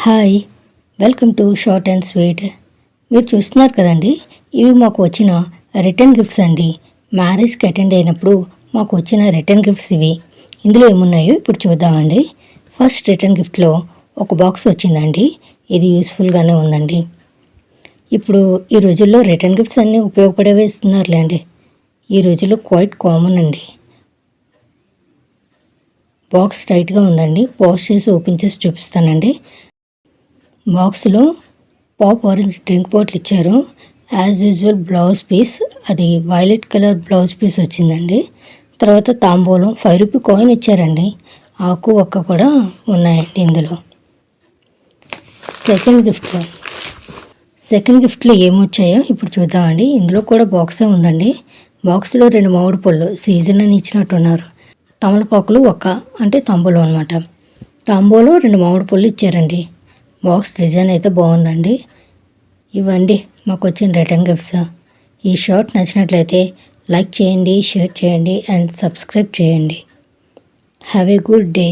Hi, welcome to short and sweet. మీరు చూస్తున్నారు కదండి, ఇవి మాకు వచ్చిన రిటర్న్ గిఫ్ట్స్ అండి. మ్యారేజ్కి అటెండ్ అయినప్పుడు మాకు వచ్చిన రిటర్న్ గిఫ్ట్స్ ఇవి. ఇందులో ఏమున్నాయో ఇప్పుడు చూద్దామండి. ఫస్ట్ రిటర్న్ గిఫ్ట్లో ఒక బాక్స్ వచ్చిందండి. ఇది యూస్ఫుల్గానే ఉందండి. ఇప్పుడు ఈ రోజుల్లో రిటర్న్ గిఫ్ట్స్ అన్నీ ఉపయోగపడేవే ఇస్తున్నారులేండి. ఈ రోజుల్లో క్వైట్ కామన్ అండి. బాక్స్ టైట్గా ఉందండి. పాజ్ చేసి ఓపెన్ చేసి చూపిస్తానండి. బాక్స్లో పాప్ ఆరెంజ్ డ్రింక్ బాటిల్ ఇచ్చారు. యాజ్ యూజువల్ బ్లౌజ్ పీస్, అది వైలెట్ కలర్ బ్లౌజ్ పీస్ వచ్చిందండి. తర్వాత తాంబూలం 5 రూపీ కాయిన్ ఇచ్చారండి. ఆకు ఒక్క కూడా ఉన్నాయండి ఇందులో. సెకండ్ గిఫ్ట్లో ఏమొచ్చాయో ఇప్పుడు చూద్దామండి. ఇందులో కూడా బాక్సే ఉందండి. బాక్స్లో 2 మామిడి పళ్ళు సీజన్ అని ఇచ్చినట్టున్నారు. తమలపాకులు ఒక్క, అంటే తాంబూలం అనమాట. తాంబూలం 2 మామిడి పళ్ళు ఇచ్చారండి. బాక్స్ డిజైన్ అయితే బాగుందండి. ఇవ్వండి మాకు వచ్చిన రిటర్న్ గిఫ్ట్స్. ఈ షార్ట్ నచ్చినట్లయితే లైక్ చేయండి, షేర్ చేయండి అండ్ సబ్స్క్రైబ్ చేయండి. Have a good day.